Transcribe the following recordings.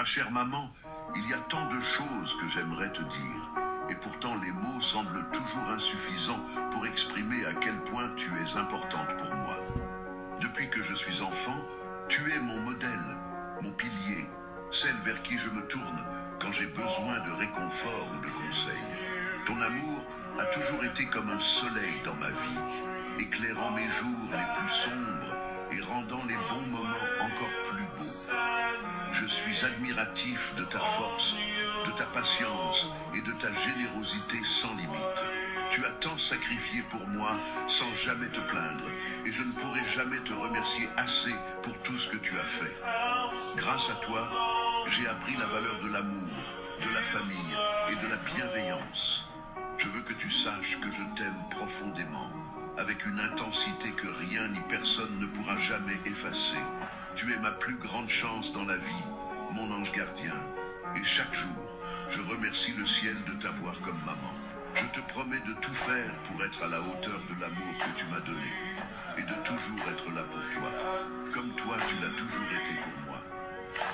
Ma chère maman, il y a tant de choses que j'aimerais te dire. Et pourtant les mots semblent toujours insuffisants pour exprimer à quel point tu es importante pour moi. Depuis que je suis enfant, tu es mon modèle, mon pilier, celle vers qui je me tourne quand j'ai besoin de réconfort ou de conseils. Ton amour a toujours été comme un soleil dans ma vie, éclairant mes jours les plus sombres et rendant les bons moments encore plus beaux. Je suis admiratif de ta force, de ta patience et de ta générosité sans limite. Tu as tant sacrifié pour moi sans jamais te plaindre et je ne pourrai jamais te remercier assez pour tout ce que tu as fait. Grâce à toi, j'ai appris la valeur de l'amour, de la famille et de la bienveillance. Je veux que tu saches que je t'aime profondément, avec une intensité que rien ni personne ne pourra jamais effacer. Tu es ma plus grande chance dans la vie, mon ange gardien. Et chaque jour, je remercie le ciel de t'avoir comme maman. Je te promets de tout faire pour être à la hauteur de l'amour que tu m'as donné et de toujours être là pour toi, comme toi tu l'as toujours été pour moi.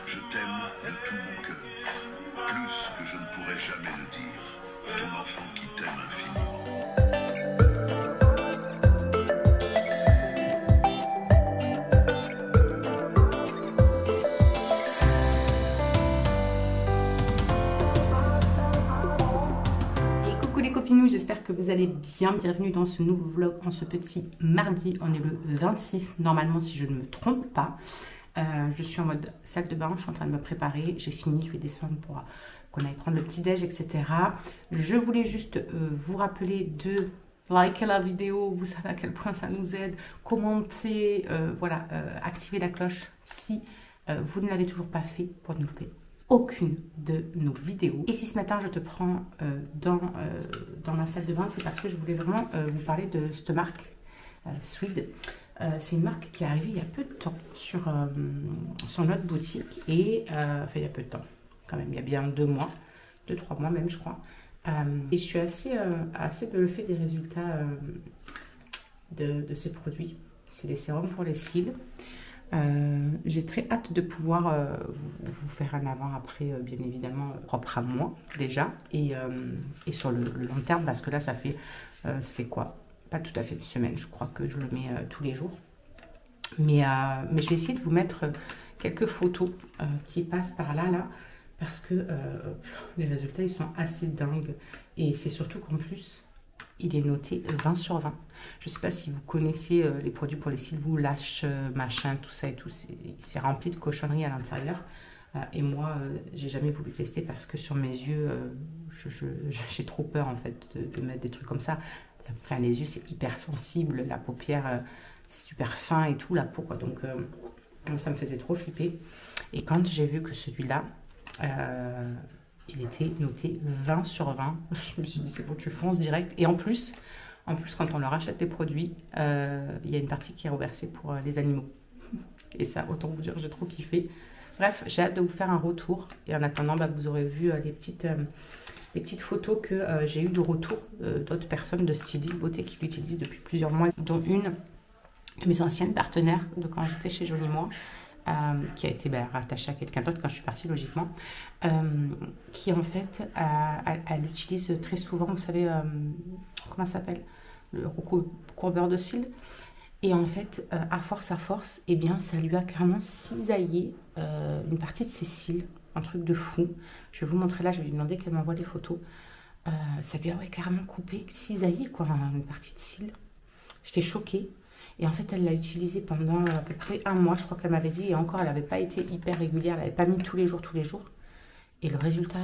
Je t'aime de tout mon cœur, plus que je ne pourrais jamais le dire. Ton enfant qui t'aime infiniment. J'espère que vous allez bien. Bienvenue dans ce nouveau vlog en ce petit mardi. On est le 26 normalement si je ne me trompe pas. Je suis en mode sac de bain, je suis en train de me préparer. J'ai fini, je vais descendre pour qu'on aille prendre le petit déj, etc. Je voulais juste vous rappeler de liker la vidéo. Vous savez à quel point ça nous aide. Commenter, voilà, activer la cloche si vous ne l'avez toujours pas fait pour ne louper aucune de nos vidéos. Et si ce matin je te prends dans ma salle de bain, c'est parce que je voulais vraiment vous parler de cette marque Swede. C'est une marque qui est arrivée il y a peu de temps sur notre boutique et enfin il y a peu de temps quand même, il y a bien 2 mois, 2-3 mois même je crois. Et je suis assez bluffée des résultats de ces produits. C'est des sérums pour les cils. J'ai très hâte de pouvoir vous faire un avant-après, bien évidemment, propre à moi déjà, et sur le long terme, parce que là, ça fait quoi? Pas tout à fait une semaine, je crois que je le mets tous les jours. Mais je vais essayer de vous mettre quelques photos qui passent par là, parce que les résultats, ils sont assez dingues. Et c'est surtout qu'en plus, il est noté 20 sur 20. Je ne sais pas si vous connaissez les produits pour les cils, vous, Lash, machin, tout ça et tout. C'est rempli de cochonneries à l'intérieur. Et moi, j'ai jamais voulu tester parce que sur mes yeux, j'ai trop peur en fait de mettre des trucs comme ça. Enfin, les yeux, c'est hyper sensible. La paupière, c'est super fin et tout, la peau, quoi. Donc, ça me faisait trop flipper. Et quand j'ai vu que celui-là... il était noté 20 sur 20. Je me suis dit, c'est bon, tu fonces direct. Et en plus, quand on leur achète des produits, il y a une partie qui est reversée pour les animaux. Et ça, autant vous dire, j'ai trop kiffé. Bref, j'ai hâte de vous faire un retour. Et en attendant, vous aurez vu les petites photos que j'ai eues de retour d'autres personnes de stylistes beauté qui l'utilisent depuis plusieurs mois, dont une de mes anciennes partenaires de quand j'étais chez Jolie Moi. Qui a été rattachée à quelqu'un d'autre quand je suis partie logiquement, qui en fait, elle utilise très souvent, vous savez, comment ça s'appelle, le recourbeur de cils, et en fait, à force, eh bien, ça lui a carrément cisaillé une partie de ses cils, un truc de fou. Je vais vous montrer là, je vais lui demander qu'elle m'envoie les photos. Ça lui a carrément coupé, cisaillé quoi, une partie de cils. J'étais choquée. Et en fait, elle l'a utilisé pendant à peu près 1 mois, je crois qu'elle m'avait dit. Et encore, elle n'avait pas été hyper régulière. Elle n'avait pas mis tous les jours. Et le résultat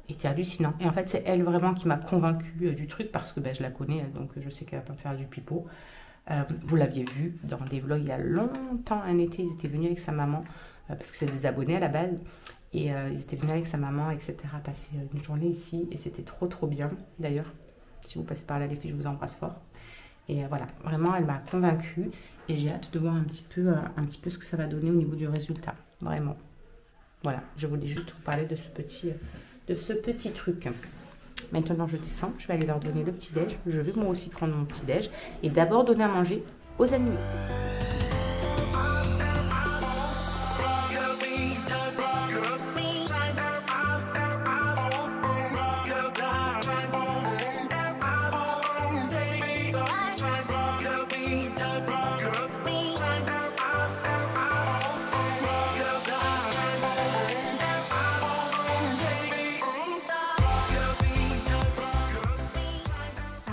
était hallucinant. Et en fait, c'est elle vraiment qui m'a convaincue du truc parce que je la connais, elle, donc je sais qu'elle va pas me faire du pipeau. Vous l'aviez vu dans des vlogs il y a longtemps, un été, ils étaient venus avec sa maman, parce que c'est des abonnés à la base. Et ils étaient venus avec sa maman, etc., passer une journée ici. Et c'était trop bien, d'ailleurs. Si vous passez par là, les filles, je vous embrasse fort. Et voilà, vraiment, elle m'a convaincue et j'ai hâte de voir un petit peu ce que ça va donner au niveau du résultat. Vraiment. Voilà, je voulais juste vous parler de ce petit truc. Maintenant, je descends, je vais aller leur donner le petit-déj. Je vais moi aussi prendre mon petit-déj et d'abord donner à manger aux animaux.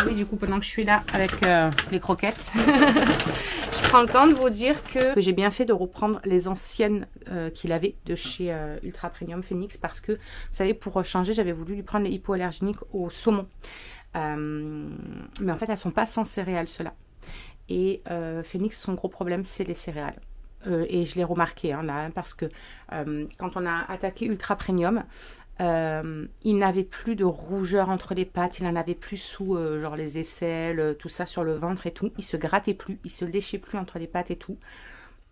Oui, du coup, pendant que je suis là avec les croquettes, je prends le temps de vous dire que j'ai bien fait de reprendre les anciennes qu'il avait de chez Ultra Premium Phoenix parce que, vous savez, pour changer, j'avais voulu lui prendre les hypoallergéniques au saumon. Mais en fait, elles sont pas sans céréales, ceux-là. Et Phoenix, son gros problème, c'est les céréales. Et je l'ai remarqué hein, là, parce que quand on a attaqué Ultra Premium, il n'avait plus de rougeur entre les pattes, il n'en avait plus sous genre les aisselles, tout ça sur le ventre et tout. Il se grattait plus, il se léchait plus entre les pattes et tout.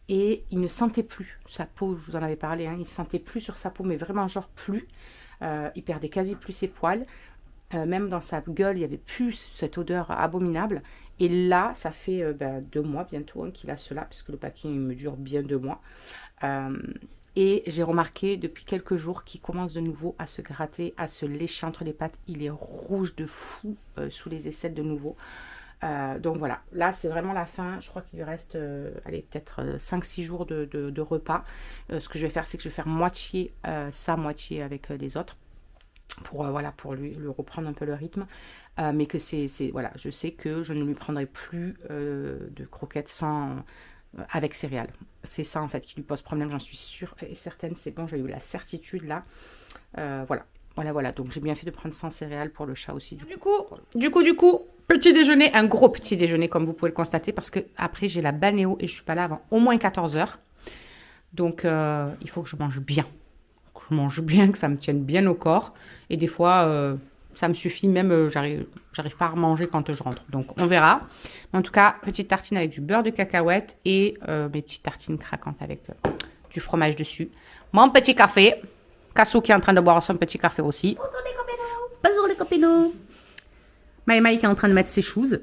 Et il ne sentait plus sa peau, je vous en avais parlé, hein, il ne sentait plus sur sa peau, mais vraiment genre plus. Il perdait quasi plus ses poils. Même dans sa gueule, il n'y avait plus cette odeur abominable. Et là, ça fait 2 mois bientôt hein, qu'il a cela, puisque le paquet il me dure bien 2 mois. Et j'ai remarqué depuis quelques jours qu'il commence de nouveau à se gratter, à se lécher entre les pattes. Il est rouge de fou sous les aisselles de nouveau. Donc voilà, là c'est vraiment la fin. Je crois qu'il lui reste allez, peut-être 5-6 jours de repas. Ce que je vais faire, c'est que je vais faire moitié ça, moitié avec les autres. Pour, voilà, pour lui reprendre un peu le rythme. Mais que voilà, je sais que je ne lui prendrai plus de croquettes sans... avec céréales. C'est ça en fait qui lui pose problème, j'en suis sûre et certaine. C'est bon, j'ai eu la certitude là. Voilà. Donc j'ai bien fait de prendre sans céréales pour le chat aussi. Du coup, petit déjeuner, un gros petit déjeuner comme vous pouvez le constater parce que après j'ai la balnéo et je suis pas là avant au moins 14 h. Donc il faut que je mange bien. Que je mange bien, que ça me tienne bien au corps. Et des fois... ça me suffit, même j'arrive pas à manger quand je rentre. Donc on verra. Mais en tout cas, petite tartine avec du beurre de cacahuète et mes petites tartines craquantes avec du fromage dessus. Mon petit café. Cassou qui est en train de boire son petit café aussi. Bonjour les copinous. Bonjour les copinous. Maï qui est en train de mettre ses choses.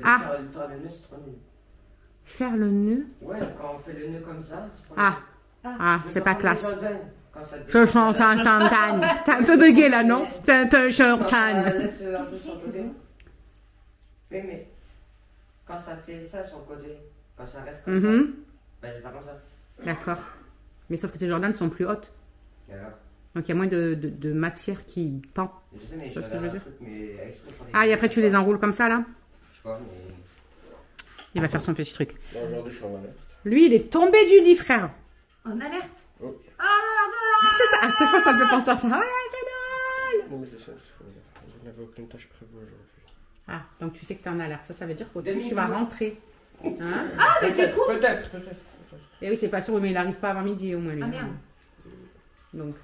Ah. Faire le nœud. Ouais, quand on fait le nœud comme ça. C'est pas classe. Je chante en chantagne. T'es un peu bugué là, non? T'es un peu chantagne. Mais quand ça fait ça sur le côté, quand ça reste comme ça, je vais faire comme ça. D'accord. Mais sauf que tes Jordan sont plus hautes. Donc il y a moins de matière qui pend. Je sais, mais c'est ce que je veux dire. Et après tu les enroules comme ça là? Je sais pas, mais... Il va faire son petit truc. Aujourd'hui je suis en alerte. Lui il est tombé du lit, frère. En alerte? Oh. C'est ça, à chaque fois ça me fait penser à ça. Non mais je sais, je n'avais aucune tâche prévue aujourd'hui. Donc tu sais que tu es en alerte, ça veut dire que tu vas rentrer. Hein? Mais c'est cool. Peut-être. Et oui, c'est pas sûr, mais il n'arrive pas avant midi au moins lui. Merde. Donc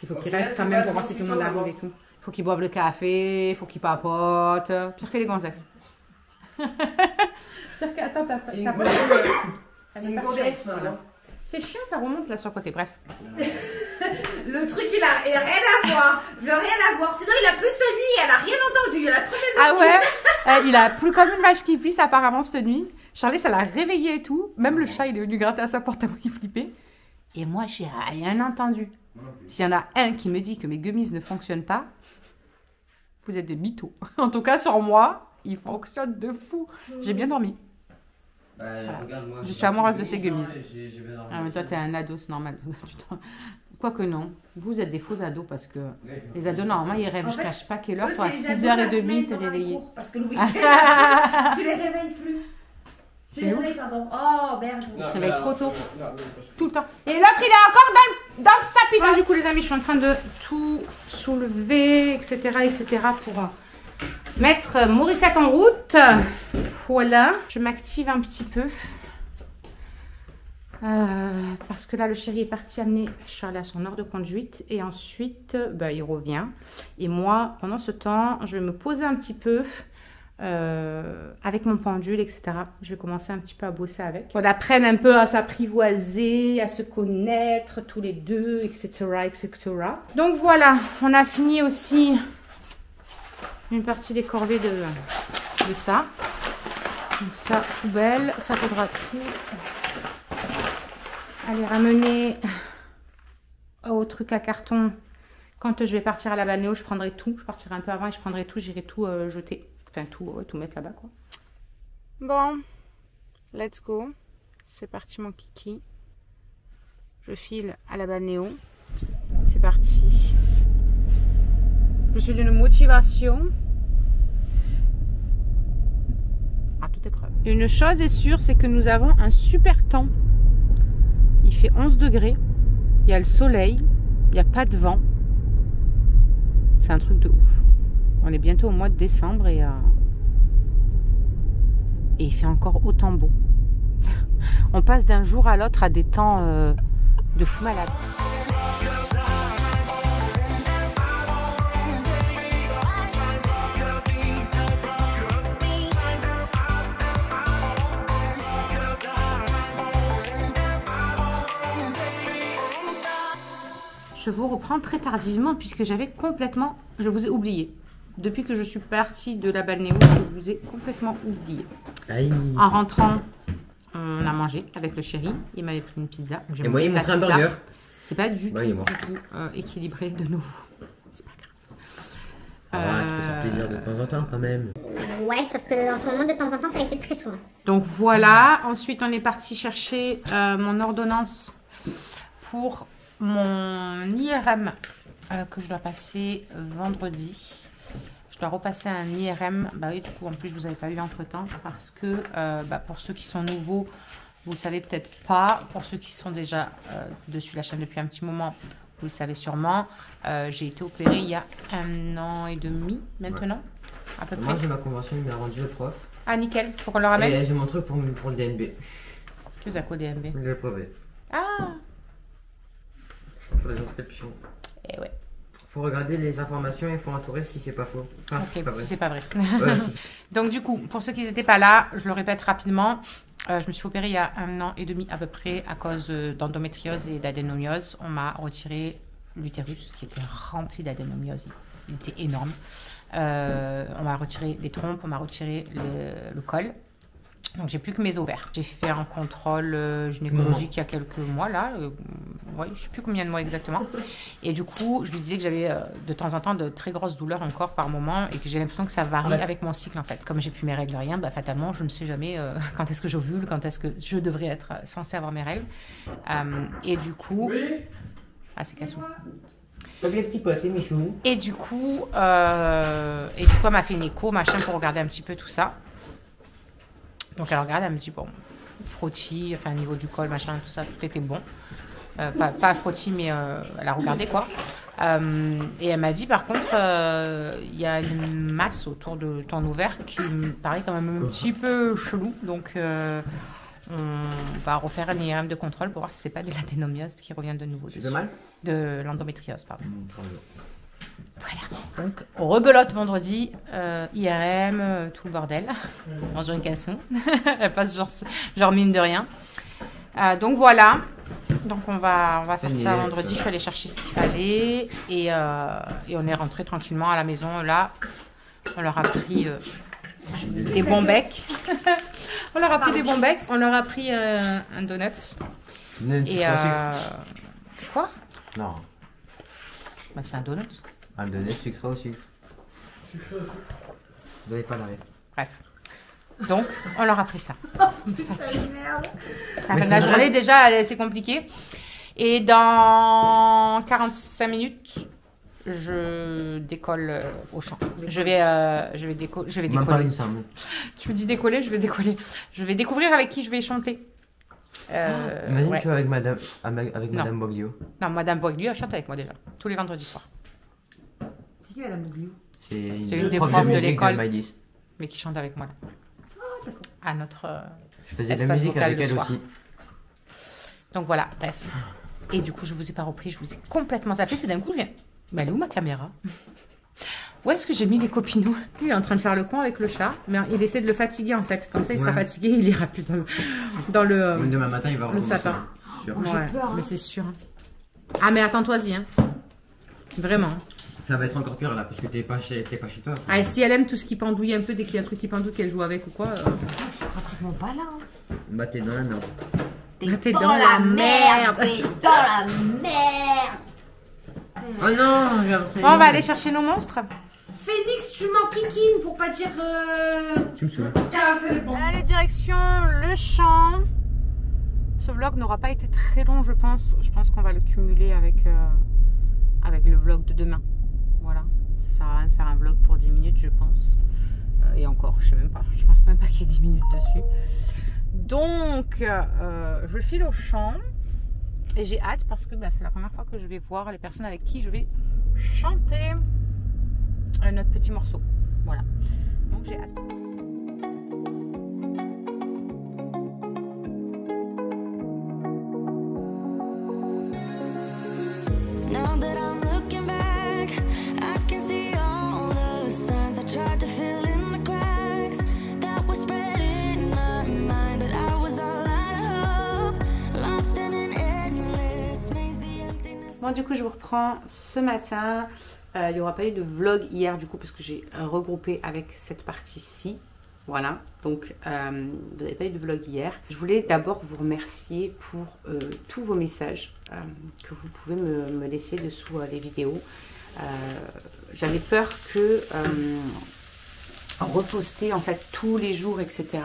il faut qu'il reste quand même pour voir si tout le monde arrive et tout. Il faut qu'il boive le café, il faut qu'il papote. Pire que les gonzesses. Pire que... Attends, t'as pas... C'est une gonzesse, non? C'est chiant, ça remonte là sur le côté, bref. Le truc, il a rien à voir. Il veut rien à voir. Sinon, il a plus de nuit. Elle a rien entendu. Elle a trop de nuit. Ah ouais. Il a plus comme une vache qui pisse apparemment cette nuit. Charlie, ça l'a réveillé et tout. Même le chat, il est venu gratter à sa porte à moi, il flippait. Et moi, j'ai rien entendu. S'il y en a un qui me dit que mes gummies ne fonctionnent pas, vous êtes des mythos. En tout cas, sur moi, ils fonctionnent de fou. J'ai bien dormi. Voilà. Regarde, moi, je suis amoureuse de ces gummies. Mais toi, t'es un ado, c'est normal. Quoique non. Vous êtes des faux ados parce que les ados, normalement, ils rêvent. En fait, je cache pas quelle heure. Toi, à 6h30, t'es réveillé. Parce que le week-end, tu les réveilles plus. Tu les réveilles, pardon. Oh, merde. Ils se réveillent trop tôt. Tout le temps. Et l'autre, il est encore dans sa pilote. Du coup, les amis, je suis en train de tout soulever, etc., pour... mettre Morissette en route. Voilà. Je m'active un petit peu. Parce que là, le chéri est parti amener Charlie à son heure de conduite. Et ensuite, il revient. Et moi, pendant ce temps, je vais me poser un petit peu avec mon pendule, etc. Je vais commencer un petit peu à bosser avec. On apprenne un peu à s'apprivoiser, à se connaître tous les deux, etc., etc. Donc voilà, on a fini aussi... une partie des corvées de ça. Donc ça, poubelle. Ça faudra tout aller ramener au truc à carton. Quand je vais partir à la balnéo, je prendrai tout. Je partirai un peu avant et je prendrai tout. J'irai tout jeter. Enfin, tout mettre là-bas, quoi. Bon, let's go. C'est parti, mon kiki. Je file à la balnéo. C'est parti. Je suis d'une motivation à toute épreuve. Une chose est sûre, c'est que nous avons un super temps. Il fait 11 degrés, il y a le soleil, il n'y a pas de vent. C'est un truc de ouf. On est bientôt au mois de décembre et il fait encore autant beau. On passe d'un jour à l'autre à des temps de fou malade. Je vous reprends très tardivement puisque je vous ai oublié. Depuis que je suis partie de la balnéo, je vous ai complètement oublié. Aïe. En rentrant, on a mangé avec le chéri. Il m'avait pris une pizza. Et moi, il m'a pris un burger. C'est pas du tout équilibré de nouveau. C'est pas grave. Ah, tu peux faire plaisir de temps en temps quand même. Ouais, sauf qu'en ce moment, de temps en temps, ça a été très souvent. Donc voilà. Ensuite, on est parti chercher mon ordonnance pour mon IRM que je dois passer vendredi. Je dois repasser un IRM. Bah oui, du coup, en plus, je ne vous avais pas eu entre temps parce que pour ceux qui sont nouveaux, vous ne le savez peut-être pas. Pour ceux qui sont déjà dessus la chaîne depuis un petit moment, vous le savez sûrement. J'ai été opérée il y a 1 an et demi maintenant, à peu près. Moi, j'ai ma convention, il me l'a rendu le prof. Ah, nickel. Faut qu'on le ramène. Et j'ai mon truc pour le DNB. Qu'est-ce que c'est DNB? Le brevet. Ah. Pour les inscriptions. Et ouais. Faut regarder les informations et il faut entourer si c'est pas faux. Enfin, Ok, si c'est pas vrai. Ouais, Donc du coup, pour ceux qui n'étaient pas là, je le répète rapidement. Je me suis opérée il y a 1 an et demi à peu près à cause d'endométriose et d'adénomiose. On m'a retiré l'utérus qui était rempli d'adénomiose. Il était énorme. On m'a retiré les trompes, on m'a retiré le col. Donc j'ai plus que mes ovaires. J'ai fait un contrôle gynécologique il y a quelques mois là, ouais, je sais plus combien de mois exactement. Et du coup, je lui disais que j'avais de temps en temps de très grosses douleurs encore par moment et que j'ai l'impression que ça varie avec mon cycle en fait. Comme j'ai plus mes règles rien, bah, fatalement je ne sais jamais quand est-ce que j'ovule, quand est-ce que je devrais être censée avoir mes règles. Et du coup, ah c'est Cassou. Et du coup, elle m'a fait une écho machin pour regarder un petit peu tout ça. Donc elle regarde, elle me dit bon, frottis, enfin au niveau du col, machin, tout ça, tout était bon. Pas frottis, mais elle a regardé quoi. Et elle m'a dit par contre, il y a une masse autour de ton ovaire qui me paraît quand même un petit peu chelou. Donc on va refaire un IRM de contrôle pour voir si c'est pas de l'adénomiose qui revient de nouveau dessus. De l'endométriose, pardon. Voilà, donc rebelote vendredi, IRM, tout le bordel, manger une casson, elle passe genre mine de rien. Donc voilà, donc on va faire ça vendredi, je suis allée chercher ce qu'il fallait et on est rentré tranquillement à la maison. Là, on leur a pris des bons becs, on leur a pris un donuts. Et quoi? Non. Bah, c'est un donut. Un donut sucré aussi. Vous n'avez pas la ref. Bref. Donc, on leur a pris ça. La journée, déjà, c'est compliqué. Et dans 45 minutes, je décolle au champ. Je vais décoller. Même pas une simple. Tu me dis décoller, je vais décoller. Je vais découvrir avec qui je vais chanter. Imagine tu vas avec Madame Boglio. Non, Madame Boglio, elle chante avec moi déjà, tous les vendredis soirs. C'est qui Madame Boglio? C'est une des profs de l'école, mais qui chante avec moi là. Oh, d'accord. À notre je faisais de la musique avec elle soir. aussi. Donc voilà, bref. Et du coup, je vous ai pas repris, je vous ai complètement zappé. C'est d'un coup, mais elle est où ma caméra? Où est-ce que j'ai mis les copinous? Il est en train de faire le con avec le chat, mais il essaie de le fatiguer en fait. Comme ça, il sera fatigué, il ira plus dans le demain matin, il va le sapin. J'ai peur, mais c'est sûr. Ah, mais attends-toi-y, hein. Vraiment. Ça va être encore pire là, parce que t'es pas chez toi. Ah, si elle aime tout ce qui pendouille un peu, dès qu'il y a un truc qui pendouille, qu'elle joue avec ou quoi. Je suis pratiquement pas là. Hein. Bah, t'es dans la merde. T'es dans la merde. T'es dans la merde. Oh non, on va aller chercher nos monstres. Phoenix, tu m'enquiquines pour pas dire. Tu me saoules. Allez, direction le champ. Ce vlog n'aura pas été très long, je pense. Je pense qu'on va le cumuler avec le vlog de demain. Voilà, sert à rien de faire un vlog pour 10 minutes, je pense. Et encore, je sais même pas. Je pense même pas qu'il y ait 10 minutes dessus. Donc, je file au champ. Et j'ai hâte parce que c'est la première fois que je vais voir les personnes avec qui je vais chanter notre petit morceau. Voilà. Donc j'ai hâte. Bon, du coup, je vous reprends ce matin. Il n'y aura pas eu de vlog hier, du coup, parce que j'ai regroupé avec cette partie-ci. Voilà, donc vous n'avez pas eu de vlog hier. Je voulais d'abord vous remercier pour tous vos messages que vous pouvez me laisser dessous les vidéos. J'avais peur que reposter en fait tous les jours, etc.,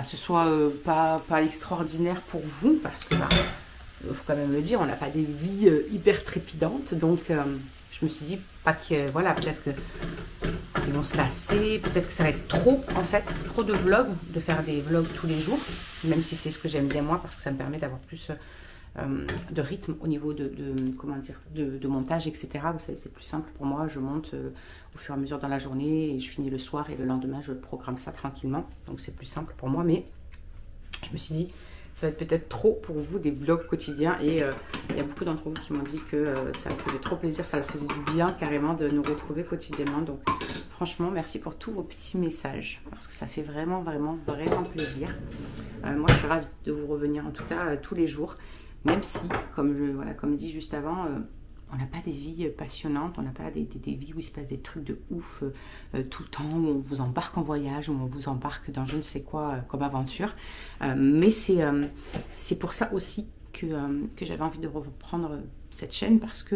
ce soit pas extraordinaire pour vous, parce que il faut quand même le dire, on n'a pas des vies hyper trépidantes, donc je me suis dit pas que voilà, peut-être qu'ils vont se passer, peut-être que ça va être trop en fait, trop de vlogs, de faire des vlogs tous les jours, même si c'est ce que j'aime bien moi, parce que ça me permet d'avoir plus de rythme au niveau de montage, etc. Vous savez, c'est plus simple pour moi, je monte au fur et à mesure dans la journée et je finis le soir et le lendemain je programme ça tranquillement, donc c'est plus simple pour moi, mais je me suis dit ça va être peut-être trop pour vous des vlogs quotidiens et il y a beaucoup d'entre vous qui m'ont dit que ça leur faisait trop plaisir, ça leur faisait du bien carrément de nous retrouver quotidiennement. Donc franchement, merci pour tous vos petits messages parce que ça fait vraiment plaisir. Moi, je suis ravie de vous revenir en tout cas tous les jours, même si, comme dit juste avant, on n'a pas des vies passionnantes, on n'a pas des vies où il se passe des trucs de ouf tout le temps, où on vous embarque en voyage, où on vous embarque dans je ne sais quoi comme aventure. Mais c'est pour ça aussi que j'avais envie de reprendre cette chaîne, parce que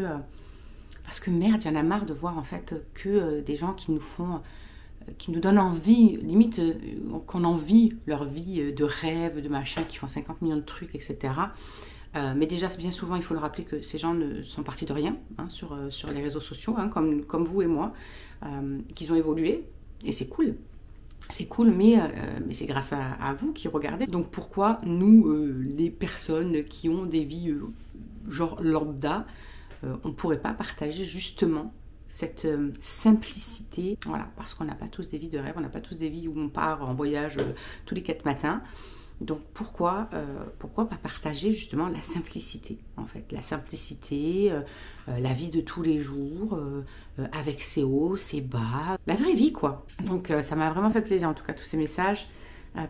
merde, il y en a marre de voir en fait que des gens qui nous donnent envie, limite qu'on envie leur vie de rêve, de machin, qui font 50 millions de trucs, etc. Mais déjà, bien souvent, il faut le rappeler que ces gens ne sont partis de rien sur les réseaux sociaux, comme vous et moi, qu'ils ont évolué, et c'est cool. C'est cool, mais c'est grâce à vous qui regardez. Donc pourquoi nous, les personnes qui ont des vies genre lambda, on ne pourrait pas partager justement cette simplicité, voilà, parce qu'on n'a pas tous des vies de rêve, on n'a pas tous des vies où on part en voyage tous les 4 matins. Donc pourquoi pas partager justement la simplicité, en fait, la simplicité, la vie de tous les jours, avec ses hauts, ses bas, la vraie vie quoi. Donc ça m'a vraiment fait plaisir en tout cas tous ces messages,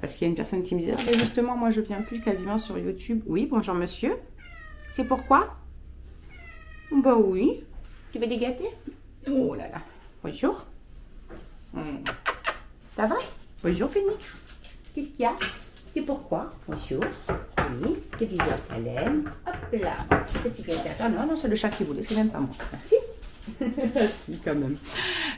parce qu'il y a une personne qui me disait ah, justement moi je viens plus quasiment sur YouTube. Oui, bonjour monsieur, c'est pourquoi? Bah oui, tu veux des gâtés? Oh là là, bonjour. Ça va? Bonjour Phoenix, qu'est-ce qu'il y a? C'est pourquoi? Bonjour. Oui, des bisous à Salem. Hop là. Petit gâteau. Ah non, c'est le chat qui voulait, c'est même pas moi. Merci. Merci quand même.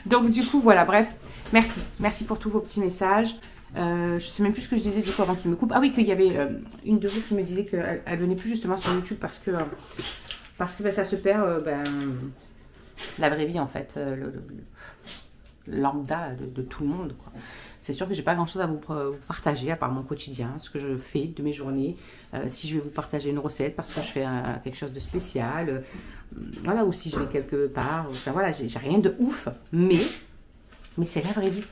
Donc du coup, voilà, bref. Merci. Merci pour tous vos petits messages. Je sais même plus ce que je disais du coup avant qu'il me coupe. Ah oui, qu'il y avait une de vous qui me disait qu'elle venait plus justement sur YouTube parce que ça se perd la vraie vie en fait. Le lambda de tout le monde quoi. C'est sûr que j'ai pas grand chose à vous partager à part mon quotidien, ce que je fais de mes journées, si je vais vous partager une recette parce que je fais quelque chose de spécial, voilà, ou si je vais quelque part, enfin voilà, j'ai rien de ouf, mais c'est la vraie vie,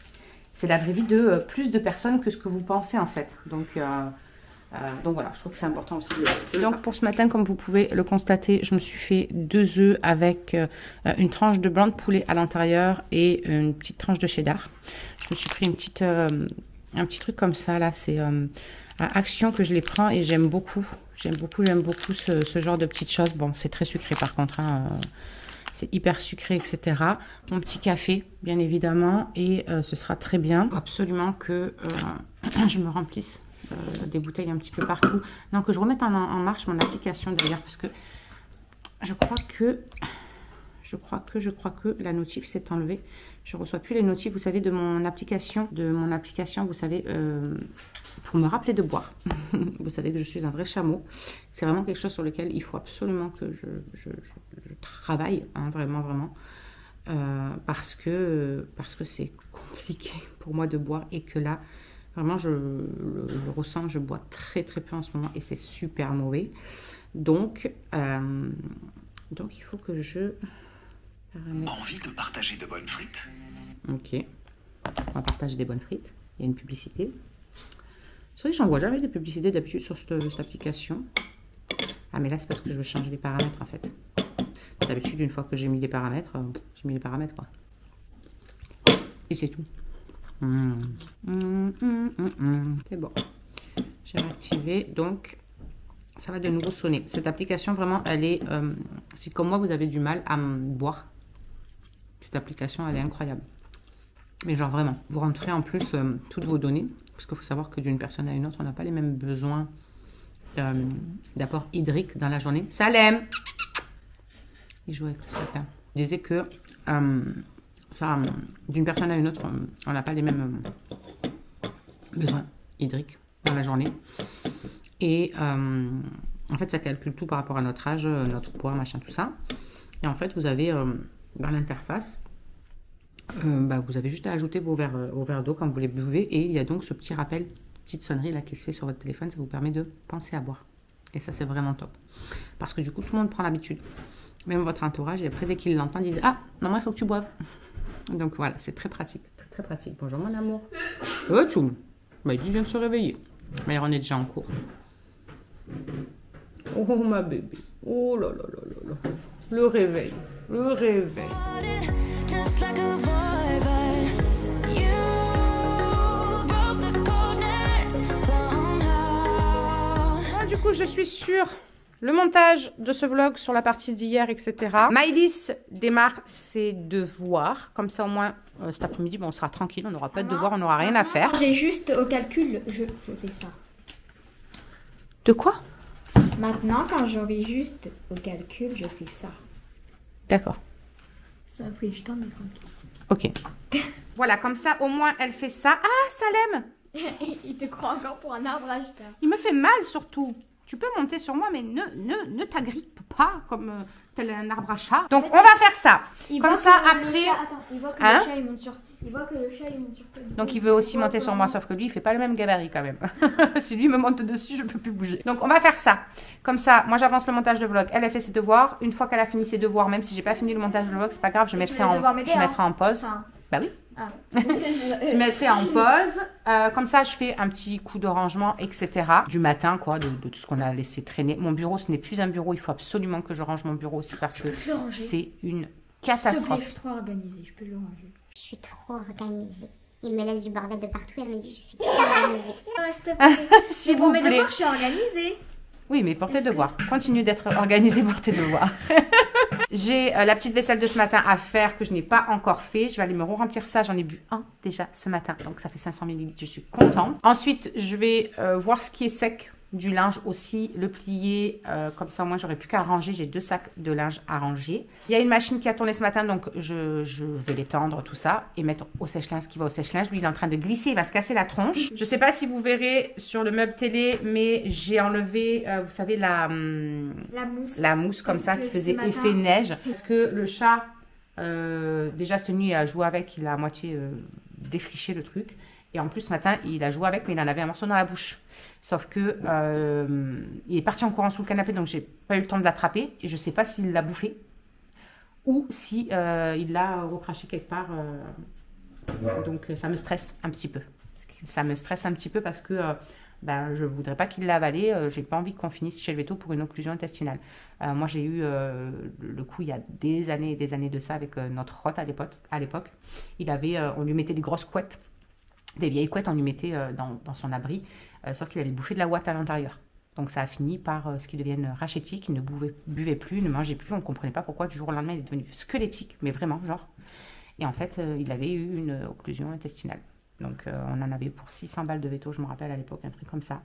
c'est la vraie vie de plus de personnes que ce que vous pensez en fait, donc voilà, je trouve que c'est important aussi Donc pour ce matin, comme vous pouvez le constater, je me suis fait 2 œufs avec une tranche de blanc de poulet à l'intérieur et une petite tranche de cheddar. Je me suis pris un petit truc comme ça là, c'est à Action que je les prends et j'aime beaucoup ce genre de petites choses. Bon, c'est très sucré par contre, c'est hyper sucré, etc. Mon petit café, bien évidemment, et ce sera très bien. Absolument que je me remplisse des bouteilles un petit peu partout. Non, que je remette en marche mon application d'ailleurs, parce que je crois que la notif s'est enlevée. Je reçois plus les notifs, vous savez, de mon application, vous savez, pour me rappeler de boire. Vous savez que je suis un vrai chameau. C'est vraiment quelque chose sur lequel il faut absolument que je travaille, hein, vraiment. parce que c'est compliqué pour moi de boire et que là, vraiment, je le ressens, je bois très très peu en ce moment et c'est super mauvais. Donc il faut que je... Envie de partager de bonnes frites? Ok, on va partager des bonnes frites. Il y a une publicité. C'est vrai que j'en vois jamais de publicité d'habitude sur cette application. Ah mais là c'est parce que je veux changer les paramètres en fait. D'habitude une fois que j'ai mis les paramètres, j'ai mis les paramètres quoi. Et c'est tout. C'est bon. J'ai activé donc ça va de nouveau sonner. Cette application vraiment elle est... si comme moi vous avez du mal à boire, cette application elle est incroyable. Mais genre vraiment, vous rentrez en plus toutes vos données, parce qu'il faut savoir que d'une personne à une autre, on n'a pas les mêmes besoins d'apport hydrique dans la journée. Salem! Il joue avec le sapin. Il disait que d'une personne à une autre, on n'a pas les mêmes besoins hydriques dans la journée. Et en fait, ça calcule tout par rapport à notre âge, notre poids, machin, tout ça. Et en fait, vous avez dans l'interface, vous avez juste à ajouter vos verres d'eau quand vous les buvez et il y a donc ce petit rappel, petite sonnerie là qui se fait sur votre téléphone, ça vous permet de penser à boire. Et ça c'est vraiment top. Parce que du coup tout le monde prend l'habitude. Même votre entourage et après dès qu'ils l'entendent, ils disent ah non il faut que tu boives. Donc voilà, c'est très pratique, très, très pratique. Bonjour mon amour. Tchoum. Il dit vient de se réveiller. Mais on est déjà en cours. Oh ma bébé. Oh là là là là là. Le réveil. Le réveil. Du coup, je suis sur le montage de ce vlog sur la partie d'hier, etc. Maëlys démarre ses devoirs. Comme ça, au moins, cet après-midi, on sera tranquille. On n'aura pas de devoirs, on n'aura rien à faire. J'ai juste au calcul, je fais ça. De quoi? Maintenant, quand j'aurai juste au calcul, je fais ça. D'accord. Ça m'a pris du temps, mais tranquille. Ok. Voilà, comme ça, au moins, elle fait ça. Ah, Salem! Il te croit encore pour un arbre acheteur. Il me fait mal, surtout. Tu peux monter sur moi, mais ne t'agrippe pas comme tel un arbre à chat. Donc, on va faire ça. Comme ça, après... Il voit que le chat, il monte sur... Il voit que le chat, il monte sur toi. Donc, il veut aussi monter sur moi, sauf que lui, il fait pas le même gabarit quand même. Si lui me monte dessus, je peux plus bouger. Donc, on va faire ça. Comme ça, moi, j'avance le montage de vlog. Elle a fait ses devoirs. Une fois qu'elle a fini ses devoirs, même si j'ai pas fini le montage de vlog, c'est pas grave, je mettrai en pause. Bah oui. Ah. Je mettrai en pause. Comme ça, je fais un petit coup de rangement, etc. Du matin, quoi, de tout ce qu'on a laissé traîner. Mon bureau, ce n'est plus un bureau. Il faut absolument que je range mon bureau aussi parce que c'est une catastrophe. Je suis trop organisée. Je peux le ranger. Je suis trop organisée. Il me laisse du bordel de partout et elle me dit je suis trop organisée. S'il pour vous mes plaît. devoirs, je suis organisée. Oui, mais pour tes devoirs. Continue d'être organisée pour tes devoirs. J'ai la petite vaisselle de ce matin à faire que je n'ai pas encore fait. Je vais aller me remplir ça. J'en ai bu un déjà ce matin. Donc, ça fait 500 ml. Je suis contente. Ensuite, je vais voir ce qui est sec du linge aussi, le plier. Comme ça, au moins, j'aurai plus qu'à ranger. J'ai 2 sacs de linge à ranger. Il y a une machine qui a tourné ce matin. Donc, je vais l'étendre, tout ça. Et mettre au sèche-linge ce qui va au sèche-linge. Lui, il est en train de glisser. Il va se casser la tronche. Je ne sais pas si vous verrez sur le meuble télé, mais j'ai enlevé, vous savez, la mousse comme ça qui faisait effet neige. Parce que le chat, déjà cette nuit, il a joué avec. Il a à moitié défriché le truc. Et en plus, ce matin, il a joué avec, mais il en avait un morceau dans la bouche. Sauf que il est parti en courant sous le canapé, donc j'ai pas eu le temps de l'attraper. Et je sais pas s'il l'a bouffé ou si il l'a recraché quelque part. Donc ça me stresse un petit peu. Ça me stresse un petit peu parce que je voudrais pas qu'il l'a avalé. J'ai pas envie qu'on finisse chez le véto pour une occlusion intestinale. Moi, j'ai eu le coup il y a des années et des années de ça avec notre hôte à l'époque. On lui mettait des grosses couettes. Des vieilles couettes, on lui mettait dans son abri, sauf qu'il avait bouffé de la ouate à l'intérieur. Donc ça a fini par ce qu'il devienne rachitique, il ne buvait plus, ne mangeait plus, on ne comprenait pas pourquoi du jour au lendemain il est devenu squelettique, mais vraiment genre. Et en fait, il avait eu une occlusion intestinale. Donc on en avait pour 600 balles de veto, je me rappelle à l'époque, un truc comme ça.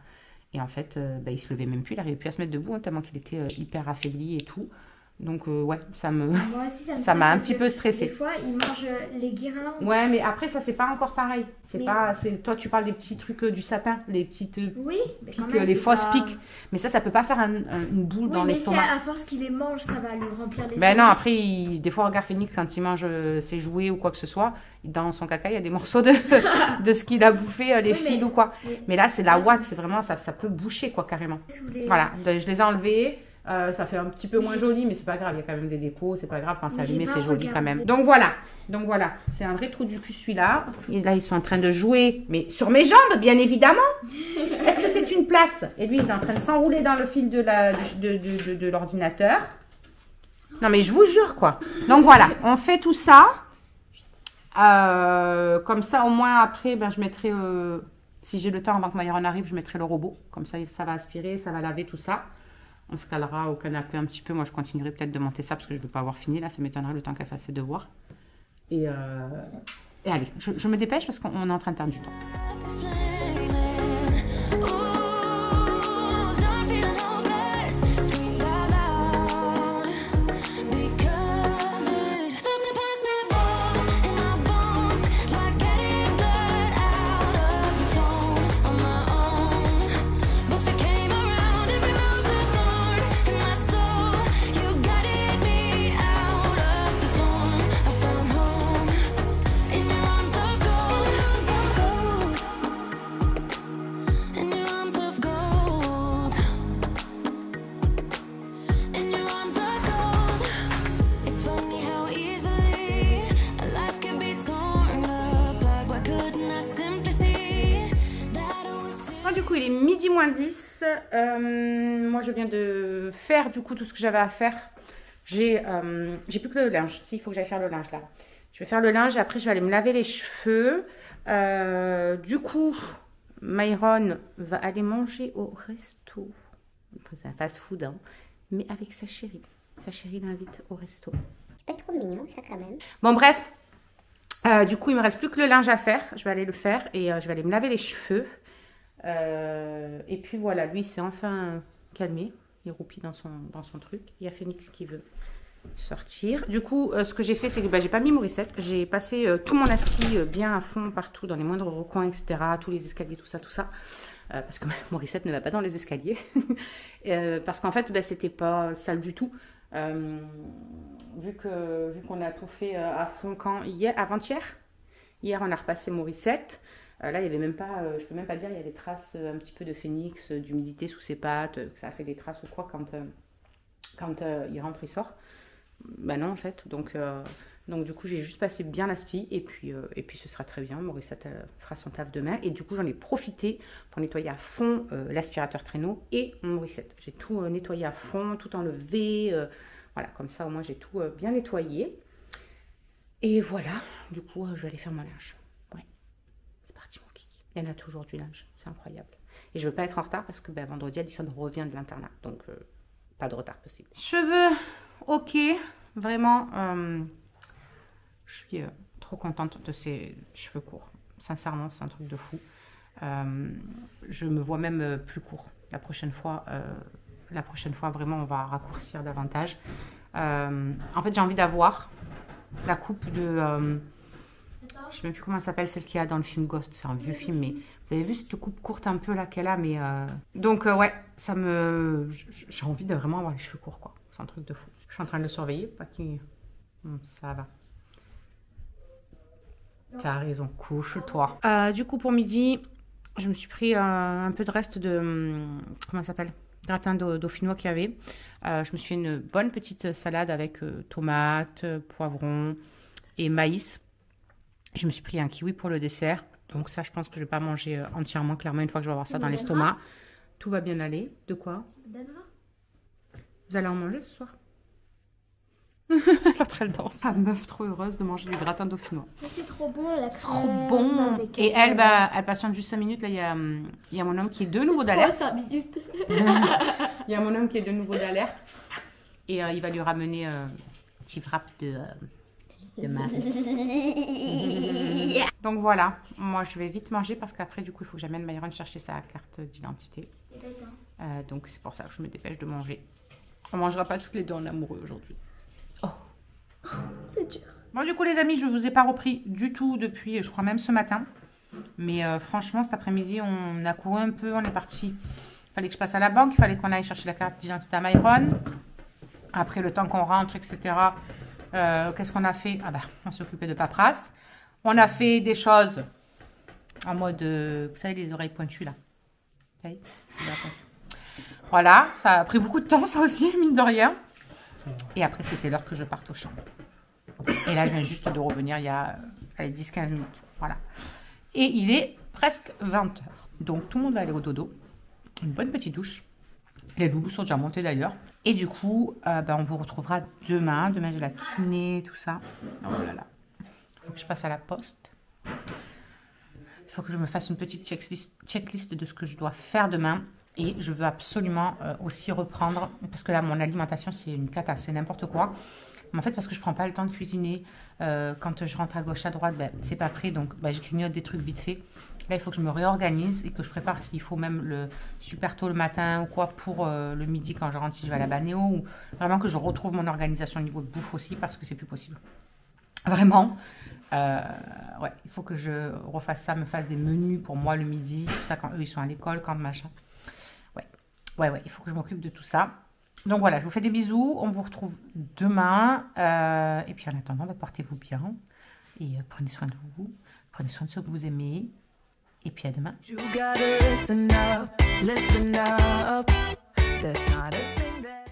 Et en fait, il se levait même plus, il n'arrivait plus à se mettre debout, tellement qu'il était hyper affaibli et tout. Donc ouais, ça me Moi aussi, ça m'a un parce petit que peu Des stressée. fois, ils mangent les guirlandes. Ouais, mais après ça c'est pas encore pareil. C'est Mais- pas, toi tu parles des petits trucs du sapin, les petites Oui, mais quand piques, même, les c'est fausses pas- piques. Mais ça peut pas faire une boule Oui, dans mais l'estomac. à force qu'il les mange, ça va lui remplir l'estomac. Ben non, après, des fois, regarde Phoenix, quand il mange ses jouets ou quoi que ce soit, dans son caca, il y a des morceaux de ce qu'il a bouffé, les Oui, fils mais- ou quoi. oui. Mais là, c'est la Ah, ouate, c'est vraiment, ça peut boucher, quoi, carrément. Sous les- Voilà, je les ai enlevés. Ça fait un petit peu Mais moins j'ai- joli, mais c'est pas grave, il y a quand même des dépôts, c'est pas grave, quand c'est Mais j'ai allumé, pas c'est joli quand regardé. même. Donc voilà, c'est un vrai trou du cul celui-là. Et là, ils sont en train de jouer, mais sur mes jambes, bien évidemment. Est-ce que c'est une place? Et lui, il est en train de s'enrouler dans le fil de l'ordinateur. Non, mais je vous jure, quoi. Donc voilà, on fait tout ça. Comme ça, au moins, après, ben, je mettrai, si j'ai le temps avant que Myron arrive, je mettrai le robot. Comme ça va aspirer, ça va laver tout ça. On se calera au canapé un petit peu. Moi, je continuerai peut-être de monter ça parce que je ne vais pas avoir fini. Là, ça m'étonnerait le temps qu'elle fasse ses devoirs. Et allez, je me dépêche parce qu'on est en train de perdre du temps. Du coup, il est midi moins 10. Moi, je viens de faire du coup tout ce que j'avais à faire. J'ai plus que le linge. Si, il faut que j'aille faire le linge là. Je vais faire le linge et après, je vais aller me laver les cheveux. Du coup, Myron va aller manger au resto. Enfin, c'est un fast-food, hein, mais avec sa chérie. Sa chérie l'invite au resto. C'est pas trop mignon, ça, quand même. Bon, bref. Du coup, il me reste plus que le linge à faire. Je vais aller le faire et je vais aller me laver les cheveux. Et puis voilà, lui s'est enfin calmé. Il roupit dans son truc. Il y a Phoenix qui veut sortir. Du coup, ce que j'ai fait, c'est que j'ai pas mis Morissette. J'ai passé tout mon aspi bien à fond partout, dans les moindres recoins, etc. Tous les escaliers, tout ça. Parce que Morissette ne va pas dans les escaliers. Parce qu'en fait, c'était pas sale du tout. Vu qu'on a tout fait à fond avant-hier. Hier, on a repassé Morissette. Là, il y avait même pas, je peux même pas dire, il y a des traces un petit peu de Phoenix, d'humidité sous ses pattes, que ça a fait des traces ou quoi quand il rentre, il sort. Ben non, en fait. Donc du coup, j'ai juste passé bien l'aspi et puis ce sera très bien. Morissette fera son taf demain. Et du coup, j'en ai profité pour nettoyer à fond l'aspirateur traîneau et Morissette. J'ai tout nettoyé à fond, tout enlevé. Voilà, comme ça, au moins, j'ai tout bien nettoyé. Et voilà, du coup, je vais aller faire mon linge. Il y en a toujours du linge, c'est incroyable. Et je ne veux pas être en retard parce que vendredi, Addison revient de l'internat. Donc, pas de retard possible. Cheveux, ok. Vraiment, je suis trop contente de ces cheveux courts. Sincèrement, c'est un truc de fou. Je me vois même plus court. La prochaine fois, vraiment, on va raccourcir davantage. En fait, j'ai envie d'avoir la coupe de... je ne sais même plus comment elle s'appelle, celle qu'il y a dans le film Ghost. C'est un vieux film, mais vous avez vu cette coupe courte un peu là qu'elle a, mais donc ouais, j'ai envie de vraiment avoir les cheveux courts, quoi. C'est un truc de fou. Je suis en train de le surveiller, pas qu'il... ça va. T'as raison, couche-toi. Du coup, pour midi, je me suis pris un peu de reste de... comment ça s'appelle, gratin dauphinois qu'il y avait. Je me suis fait une bonne petite salade avec tomates, poivrons et maïs. Je me suis pris un kiwi pour le dessert. Donc ça, je pense que je ne vais pas manger entièrement, clairement, une fois que je vais avoir ça dans l'estomac. Tout va bien aller. De quoi? Vous allez en manger ce soir? L'autre, elle danse. Sa meuf trop heureuse de manger du gratin dauphinois. C'est trop bon, la crème. Trop bon. Et elle patiente juste 5 minutes. Là, il y a mon homme qui est de nouveau d'alerte. 5 minutes. Il y a mon homme qui est de nouveau d'alerte. Et il va lui ramener un petit wrap de Marie. Donc voilà, moi je vais vite manger parce qu'après du coup il faut que j'amène Myron chercher sa carte d'identité. Donc c'est pour ça que je me dépêche de manger. On mangera pas toutes les deux en amoureux aujourd'hui. Oh. C'est dur. Bon, du coup, les amis, je vous ai pas repris du tout depuis, je crois même ce matin. Mais franchement, cet après-midi, on a couru un peu, on est parti. Il fallait que je passe à la banque, il fallait qu'on aille chercher la carte d'identité à Myron. Après, le temps qu'on rentre, etc. Qu'est-ce qu'on a fait? Ah bah, on s'est occupé de paperasse. On a fait des choses en mode, vous savez, les oreilles pointues là. Vous savez, les oreilles pointues. Voilà, ça a pris beaucoup de temps, ça aussi, mine de rien. Et après, c'était l'heure que je parte au champ. Et là, je viens juste de revenir il y a 10-15 minutes. Voilà. Et il est presque 20h. Donc, tout le monde va aller au dodo. Une bonne petite douche. Les loulous sont déjà montés d'ailleurs. Et du coup, on vous retrouvera demain. Demain, j'ai la kiné, tout ça. Oh là là. Il faut que je passe à la poste. Il faut que je me fasse une petite checklist de ce que je dois faire demain. Et je veux absolument aussi reprendre, parce que là, mon alimentation, c'est une cata, c'est n'importe quoi. Mais en fait, parce que je prends pas le temps de cuisiner, quand je rentre à gauche, à droite, c'est pas prêt, donc je grignote des trucs vite fait. Là, il faut que je me réorganise et que je prépare s'il faut même le super tôt le matin ou quoi pour le midi quand je rentre, si je vais à la Banéo, ou vraiment que je retrouve mon organisation au niveau de bouffe aussi, parce que c'est plus possible. Vraiment. Ouais, il faut que je refasse ça, me fasse des menus pour moi le midi, tout ça quand eux ils sont à l'école, quand machin. Ouais, il faut que je m'occupe de tout ça. Donc voilà, je vous fais des bisous. On vous retrouve demain. Et puis en attendant, portez-vous bien. Et prenez soin de vous. Prenez soin de ceux que vous aimez. Et puis à demain. You gotta listen up, listen up. There's not a thing that...